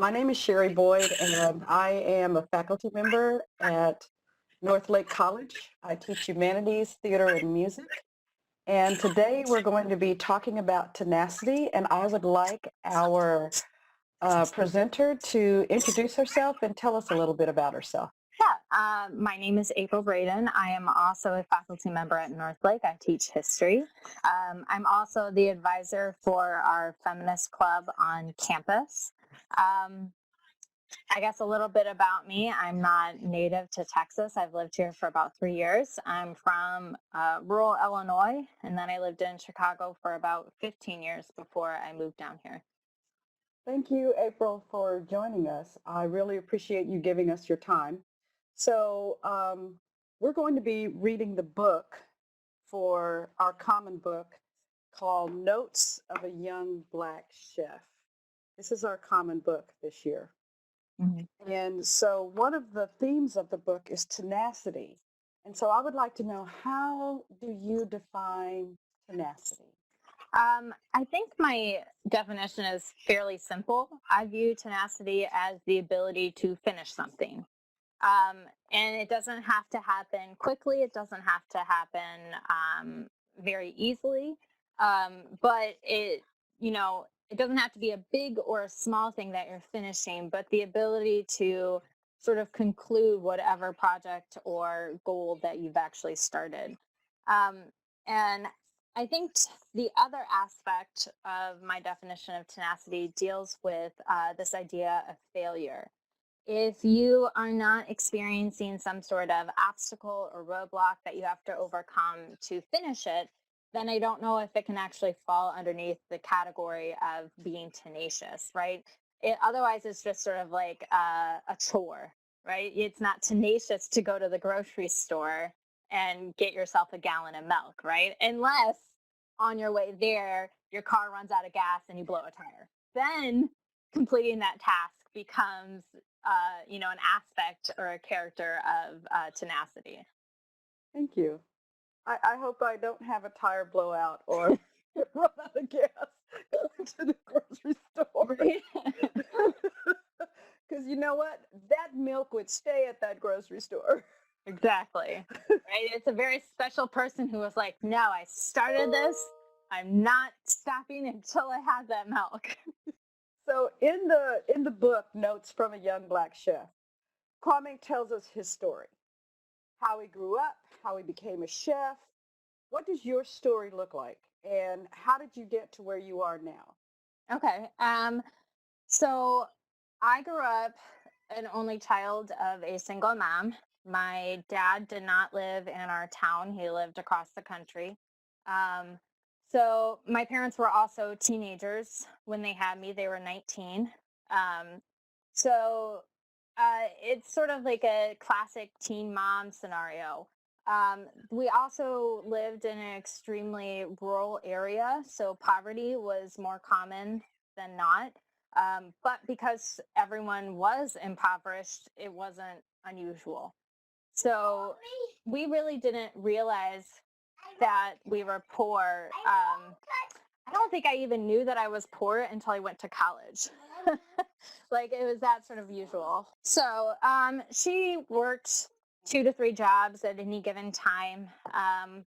My name is Sherry Boyd, and I am a faculty member at North Lake College. I teach humanities, theater, and music. And today we're going to be talking about tenacity, and I would like our presenter to introduce herself and tell us a little bit about herself. My name is April Braden. I am also a faculty member at North Lake. I teach history. I'm also the advisor for our feminist club on campus. Um, I guess a little bit about me. I'm not native to Texas. I've lived here for about 3 years. I'm from rural Illinois, and then I lived in Chicago for about 15 years before I moved down here. Thank you, April, for joining us. I really appreciate you giving us your time. So we're going to be reading the book for our common book called Notes of a Young Black Chef. This is our common book this year. And so one of the themes of the book is tenacity. And so I would like to know, how do you define tenacity? I think my definition is fairly simple. I view tenacity as the ability to finish something. Um, and it doesn't have to happen quickly. It doesn't have to happen very easily. But it doesn't have to be a big or a small thing that you're finishing, but the ability to sort of conclude whatever project or goal that you've actually started. Um, and I think the other aspect of my definition of tenacity deals with this idea of failure. If you are not experiencing some sort of obstacle or roadblock that you have to overcome to finish it, then I don't know if it can actually fall underneath the category of being tenacious, right? Otherwise, it's just sort of like a chore, right? It's not tenacious to go to the grocery store and get yourself a gallon of milk, right? Unless on your way there, your car runs out of gas and you blow a tire. Then completing that task becomes an aspect or a character of tenacity. Thank you. I hope I don't have a tire blowout or run out of gas going to the grocery store. Because you know what? That milk would stay at that grocery store. Exactly. Right. It's a very special person who was like, no, I started this. I'm not stopping until I have that milk. So in the book, Notes from a Young Black Chef, Kwame tells us his story, how he grew up, how he became a chef. What does your story look like, and how did you get to where you are now? Okay. So I grew up an only child of a single mom. My dad did not live in our town. He lived across the country. Um, so my parents were also teenagers when they had me. They were 19. Um, so it's sort of like a classic teen mom scenario. We also lived in an extremely rural area, so poverty was more common than not. But because everyone was impoverished, it wasn't unusual. So we really didn't realize that we were poor. I don't think I even knew that I was poor until I went to college. Like it was that sort of usual. So she worked 2 to 3 jobs at any given time.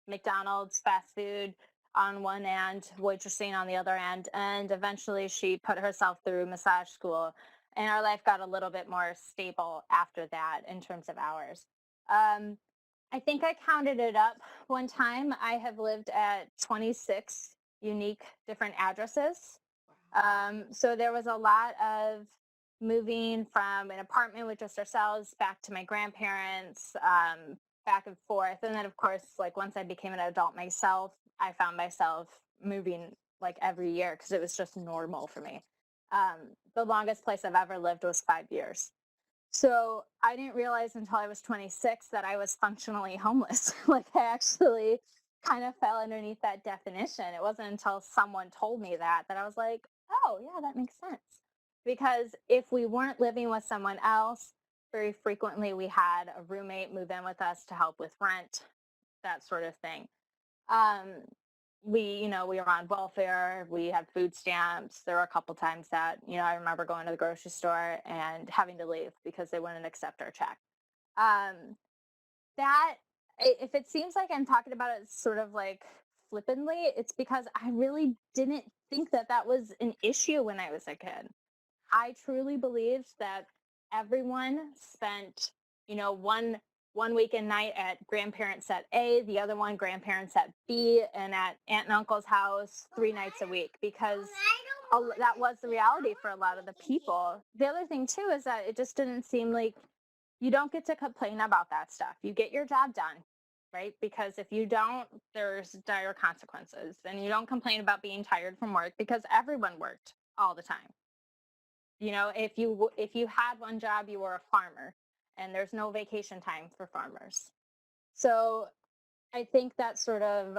McDonald's, fast food on one end, waitressing on the other end, and eventually she put herself through massage school. And our life got a little bit more stable after that in terms of hours. Um, I think I counted it up one time. I have lived at 26 unique different addresses. So there was a lot of moving from an apartment with just ourselves back to my grandparents, back and forth. And then, of course, like once I became an adult myself, I found myself moving like every year because it was just normal for me. The longest place I've ever lived was 5 years. So I didn't realize until I was 26 that I was functionally homeless. Like I actually kind of fell underneath that definition. It wasn't until someone told me that I was like, oh, yeah, that makes sense. Because if we weren't living with someone else, very frequently we had a roommate move in with us to help with rent, that sort of thing. Um, we were on welfare, we had food stamps. There were a couple times that, I remember going to the grocery store and having to leave because they wouldn't accept our check. Um, that if it seems like I'm talking about it sort of like flippantly, it's because I really didn't think that that was an issue when I was a kid. I truly believed that everyone spent, one weekend night at grandparents at A, the other one grandparents at B, and at aunt and uncle's house 3 nights a week, because that was the reality for a lot of the people. The other thing too is that it just didn't seem like you don't get to complain about that stuff. You get your job done, right? Because if you don't, there's dire consequences. And you don't complain about being tired from work because everyone worked all the time. If you had one job, you were a farmer, and there's no vacation time for farmers. So I think that sort of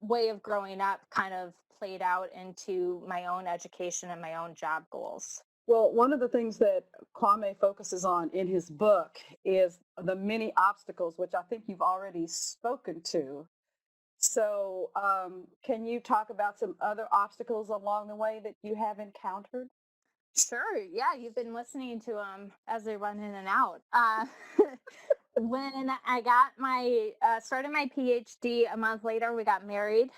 way of growing up kind of played out into my own education and my own job goals. Well, one of the things that Kwame focuses on in his book is the many obstacles, which I think you've already spoken to. So, can you talk about some other obstacles along the way that you have encountered? Sure. Yeah, you've been listening to them as they run in and out. When I got started my PhD, a month later, we got married.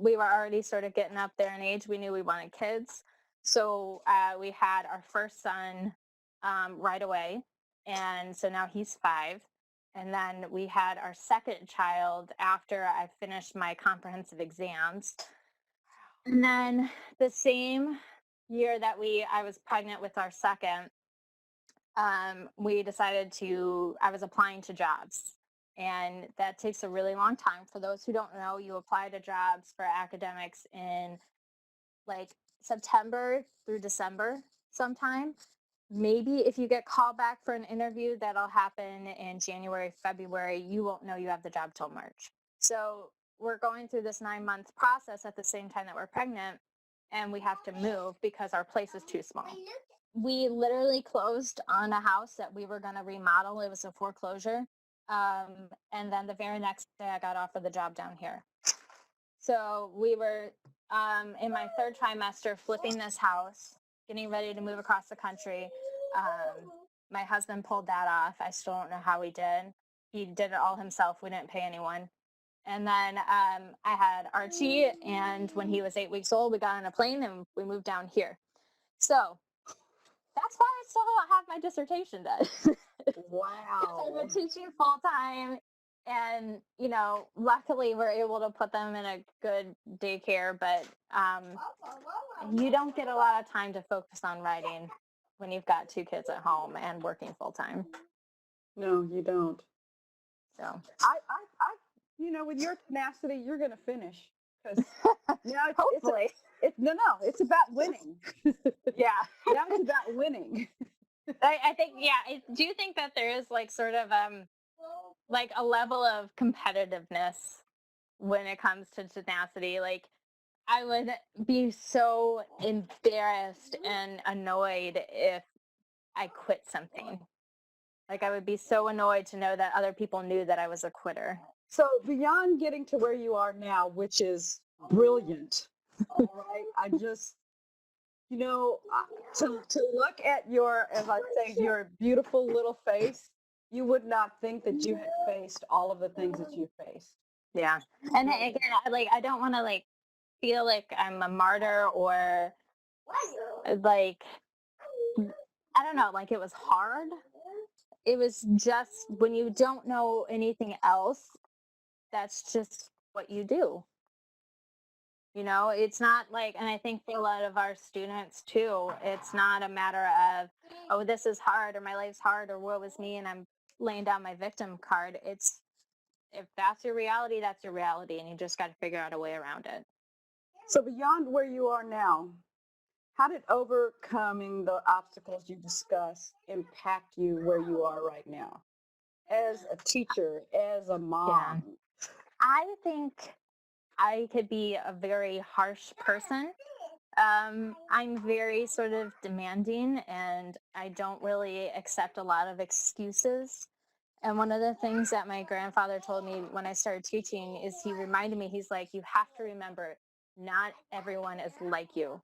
We were already sort of getting up there in age. We knew we wanted kids. So we had our first son right away. And so now he's 5. And then we had our second child after I finished my comprehensive exams. And then the same year that I was pregnant with our second, we decided I was applying to jobs. And that takes a really long time. For those who don't know, you apply to jobs for academics in like September through December sometime. Maybe if you get called back for an interview, that'll happen in January, February. You won't know you have the job till March. So we're going through this 9-month process at the same time that we're pregnant, and we have to move because our place is too small. We literally closed on a house that we were going to remodel. It was a foreclosure. And then the very next day I got offered the job down here. So we were in my 3rd trimester flipping this house, getting ready to move across the country. My husband pulled that off. I still don't know how he did. He did it all himself. We didn't pay anyone. And then I had Archie, and when he was 8 weeks old, we got on a plane and we moved down here. So that's why I still have my dissertation done. Wow. I've been teaching full time, and luckily we're able to put them in a good daycare, but you don't get a lot of time to focus on writing when you've got 2 kids at home and working full time. No, you don't. So with your tenacity, you're going to finish because hopefully it's about winning. yeah. Now it's about winning. I think I do think that there is like sort of like a level of competitiveness when it comes to tenacity. Like I would be so embarrassed and annoyed if I quit something. Like I would be so annoyed to know that other people knew that I was a quitter. So beyond getting to where you are now, which is brilliant, all right, I just, to look at your, as I say, your beautiful little face, you would not think that you had faced all of the things that you faced. Yeah. And again, I don't want to feel like I'm a martyr or like, I don't know, like it was hard. It was just when you don't know anything else, that's just what you do. It's not like, and I think for a lot of our students too, it's not a matter of, oh, this is hard or my life's hard or woe is me and I'm laying down my victim card. It's, if that's your reality, that's your reality, and you just got to figure out a way around it. So beyond where you are now, how did overcoming the obstacles you discussed impact you where you are right now? As a teacher, as a mom? Yeah. I think I could be a very harsh person. I'm very sort of demanding, and I don't really accept a lot of excuses. And one of the things that my grandfather told me when I started teaching is he reminded me, he's like, you have to remember, not everyone is like you.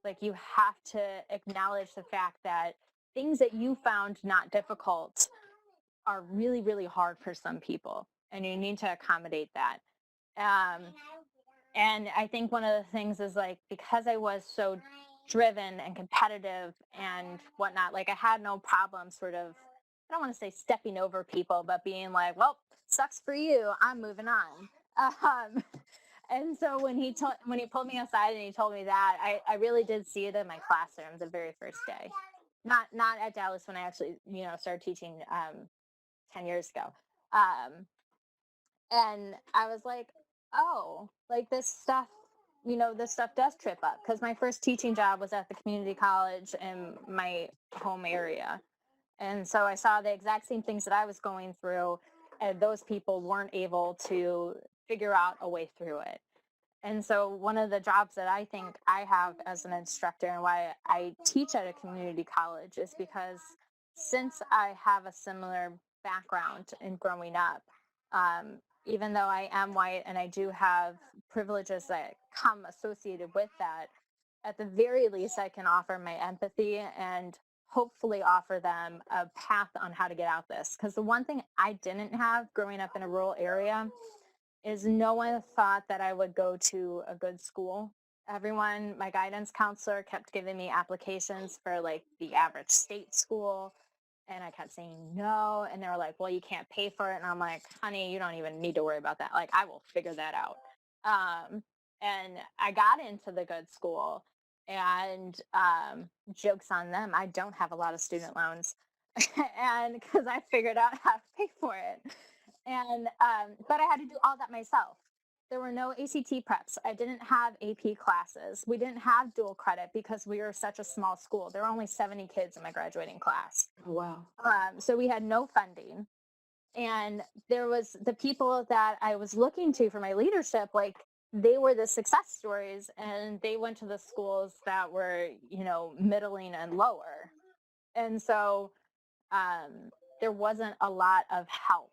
Like, you have to acknowledge the fact that things that you found not difficult are really, really hard for some people. And you need to accommodate that. Um, and I think one of the things is like, because I was so driven and competitive and whatnot, like I had no problem sort of, I don't want to say stepping over people, but being like, well, sucks for you, I'm moving on. Um, and so when he pulled me aside and he told me that, I really did see it in my classroom the very first day. Not at Dallas when I actually, started teaching 10 years ago. Um, and I was like, oh, like this stuff does trip up, because my first teaching job was at the community college in my home area. And so I saw the exact same things that I was going through, and those people weren't able to figure out a way through it. And so one of the jobs that I think I have as an instructor, and why I teach at a community college, is because since I have a similar background in growing up, um, even though I am white and I do have privileges that come associated with that, at the very least, I can offer my empathy and hopefully offer them a path on how to get out this. Because the one thing I didn't have growing up in a rural area is no one thought that I would go to a good school. Everyone, my guidance counselor kept giving me applications for like the average state school. And I kept saying no. And they were like, well, you can't pay for it. And I'm like, honey, you don't even need to worry about that. Like, I will figure that out. And I got into the good school, and jokes on them, I don't have a lot of student loans. And because I figured out how to pay for it. And but I had to do all that myself. There were no ACT preps. I didn't have AP classes. We didn't have dual credit because we were such a small school. There were only 70 kids in my graduating class. Oh, wow. So we had no funding. And there was the people that I was looking to for my leadership, like they were the success stories, and they went to the schools that were, middling and lower. And so there wasn't a lot of help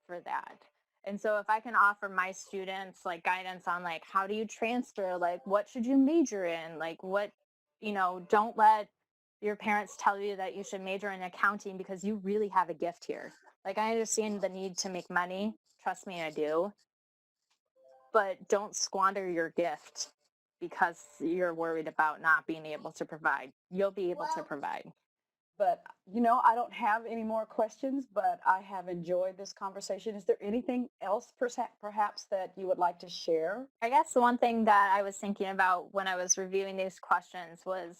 for that. And so if I can offer my students like guidance on like, how do you transfer, like what should you major in, like what, don't let your parents tell you that you should major in accounting because you really have a gift here. Like, I understand the need to make money, trust me, I do, but don't squander your gift because you're worried about not being able to provide. You'll be able to provide. But, I don't have any more questions, but I have enjoyed this conversation. Is there anything else perhaps that you would like to share? I guess the one thing that I was thinking about when I was reviewing these questions was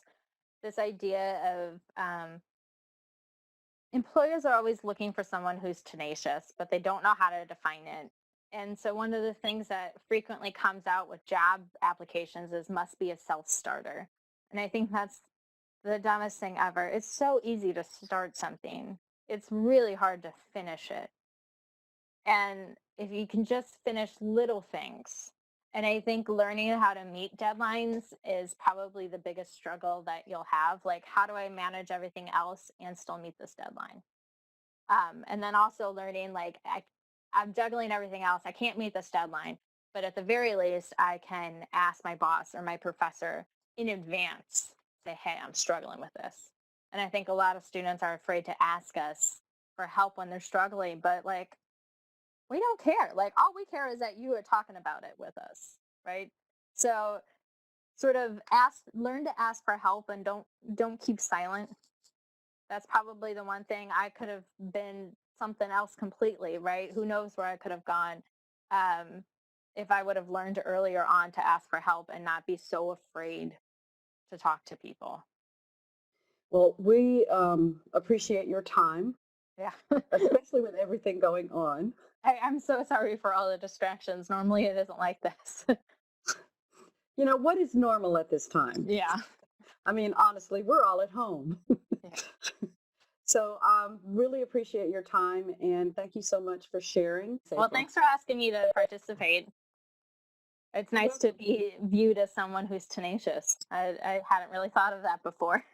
this idea of employers are always looking for someone who's tenacious, but they don't know how to define it. And so one of the things that frequently comes out with job applications is must be a self-starter. And I think that's the dumbest thing ever. It's so easy to start something. It's really hard to finish it. And if you can just finish little things. And I think learning how to meet deadlines is probably the biggest struggle that you'll have. Like, how do I manage everything else and still meet this deadline? And then also learning, like, I'm juggling everything else. I can't meet this deadline. But at the very least, I can ask my boss or my professor in advance, say, hey, I'm struggling with this. And I think a lot of students are afraid to ask us for help when they're struggling. But like, we don't care. Like, all we care is that you are talking about it with us, right? So sort of learn to ask for help, and don't keep silent. That's probably the one thing. I could have been something else completely, right? Who knows where I could have gone if I would have learned earlier on to ask for help and not be so afraid to talk to people. Well, we appreciate your time, Yeah. especially with everything going on. I'm so sorry for all the distractions. Normally it isn't like this. What is normal at this time? Yeah. I mean, honestly, we're all at home. Yeah. So really appreciate your time, and thank you so much for sharing. Well, thanks for asking me to participate. It's nice to be viewed as someone who's tenacious. I hadn't really thought of that before.